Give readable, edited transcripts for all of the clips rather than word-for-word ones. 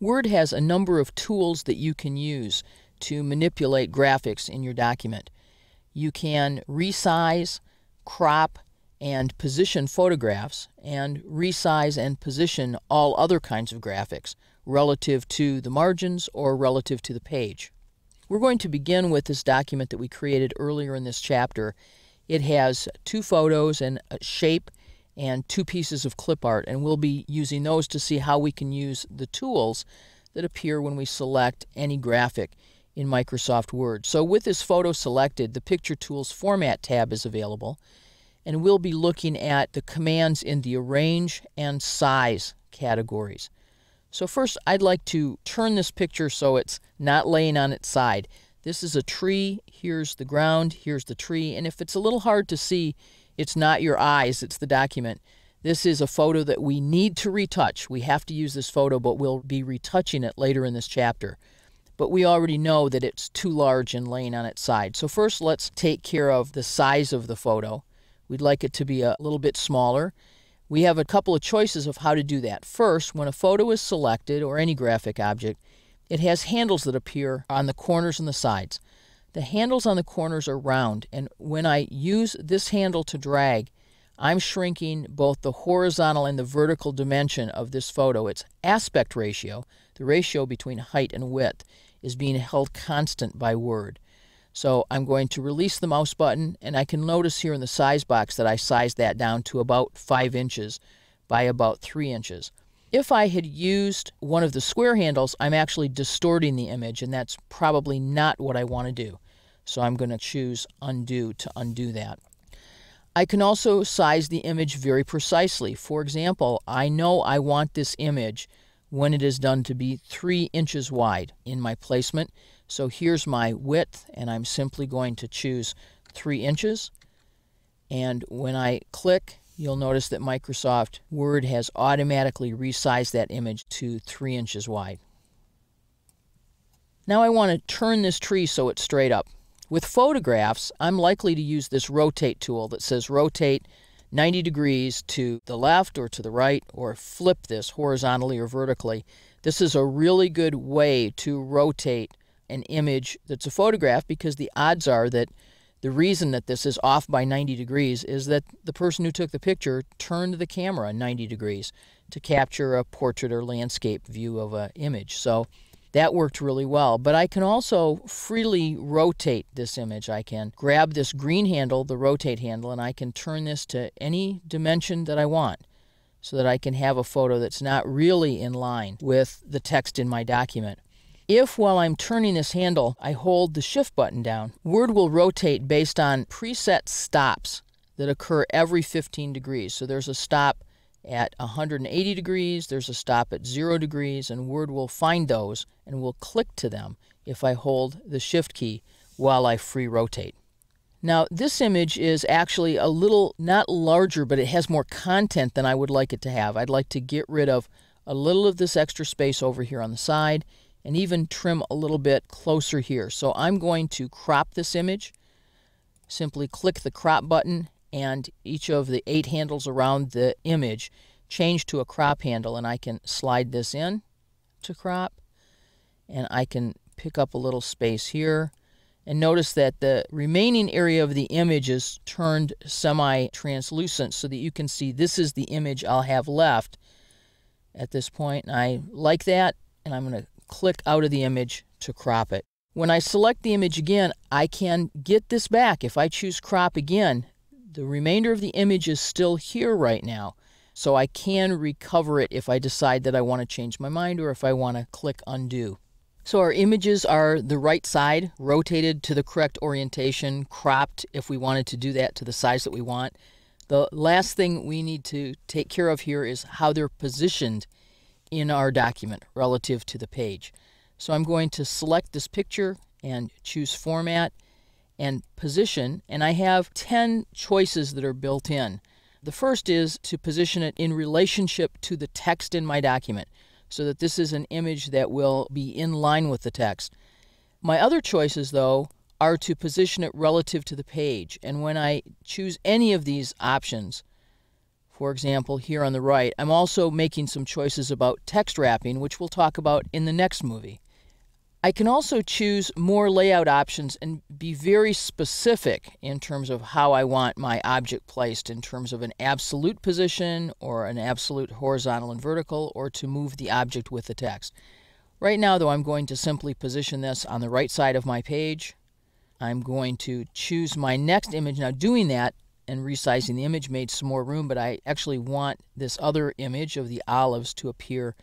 Word has a number of tools that you can use to manipulate graphics in your document. You can resize, crop, and position photographs, and resize and position all other kinds of graphics relative to the margins or relative to the page. We're going to begin with this document that we created earlier in this chapter. It has 2 photos and a shape and 2 pieces of clip art, and we'll be using those to see how we can use the tools that appear when we select any graphic in Microsoft Word. So with this photo selected, the Picture Tools Format tab is available, and we'll be looking at the commands in the Arrange and Size categories. So first, I'd like to turn this picture so it's not laying on its side. This is a tree, here's the ground, here's the tree, and if it's a little hard to see, it's not your eyes, it's the document. This is a photo that we need to retouch. We have to use this photo, but we'll be retouching it later in this chapter. But we already know that it's too large and laying on its side. So first, let's take care of the size of the photo. We'd like it to be a little bit smaller. We have a couple of choices of how to do that. First, when a photo is selected, or any graphic object, it has handles that appear on the corners and the sides. The handles on the corners are round, and when I use this handle to drag, I'm shrinking both the horizontal and the vertical dimension of this photo. Its aspect ratio, the ratio between height and width, is being held constant by Word. So I'm going to release the mouse button, and I can notice here in the size box that I sized that down to about 5 inches by about 3 inches. If I had used one of the square handles, I'm actually distorting the image, and that's probably not what I want to do. So I'm going to choose Undo to undo that. I can also size the image very precisely. For example, I know I want this image, when it is done, to be 3 inches wide in my placement. So here's my width, and I'm simply going to choose 3 inches. And when I click, you'll notice that Microsoft Word has automatically resized that image to 3 inches wide. Now I want to turn this tree so it's straight up. With photographs, I'm likely to use this rotate tool that says rotate 90 degrees to the left or to the right, or flip this horizontally or vertically. This is a really good way to rotate an image that's a photograph, because the odds are that the reason that this is off by 90 degrees is that the person who took the picture turned the camera 90 degrees to capture a portrait or landscape view of an image. So that worked really well. But I can also freely rotate this image. I can grab this green handle, the rotate handle, and I can turn this to any dimension that I want, so that I can have a photo that's not really in line with the text in my document. If, while I'm turning this handle, I hold the Shift button down, Word will rotate based on preset stops that occur every 15 degrees. So there's a stop at 180 degrees, there's a stop at 0 degrees, and Word will find those and will click to them if I hold the Shift key while I free rotate. Now, this image is actually a little, not larger, but it has more content than I would like it to have. I'd like to get rid of a little of this extra space over here on the side, and even trim a little bit closer here. So I'm going to crop this image. Simply click the crop button, and each of the 8 handles around the image change to a crop handle, and I can slide this in to crop, and I can pick up a little space here. And notice that the remaining area of the image is turned semi-translucent so that you can see this is the image I'll have left at this point. And I like that, and I'm going to click out of the image to crop it. When I select the image again, I can get this back. If I choose crop again, the remainder of the image is still here right now. So I can recover it if I decide that I want to change my mind, or if I want to click undo. So our images are the right side, rotated to the correct orientation, cropped if we wanted to do that to the size that we want. The last thing we need to take care of here is how they're positioned in our document relative to the page. So I'm going to select this picture and choose Format and Position, and I have 10 choices that are built in. The first is to position it in relationship to the text in my document, so that this is an image that will be in line with the text. My other choices, though, are to position it relative to the page, and when I choose any of these options, for example, here on the right, I'm also making some choices about text wrapping, which we'll talk about in the next movie. I can also choose more layout options and be very specific in terms of how I want my object placed, in terms of an absolute position or an absolute horizontal and vertical, or to move the object with the text. Right now, though, I'm going to simply position this on the right side of my page. I'm going to choose my next image. Now, doing that and resizing the image made some more room, but I actually want this other image of the olives to appear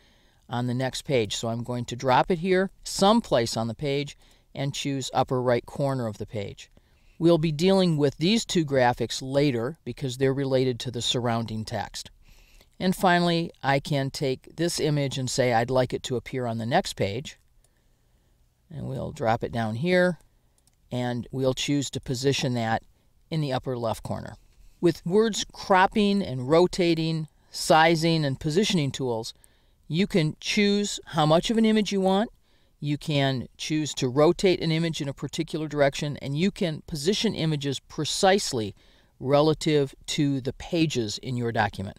on the next page. So I'm going to drop it here, someplace on the page, and choose upper right corner of the page. We'll be dealing with these two graphics later because they're related to the surrounding text. And finally, I can take this image and say I'd like it to appear on the next page. And we'll drop it down here, and we'll choose to position that in the upper left corner. With words cropping and rotating, sizing, and positioning tools, you can choose how much of an image you want. You can choose to rotate an image in a particular direction, and you can position images precisely relative to the pages in your document.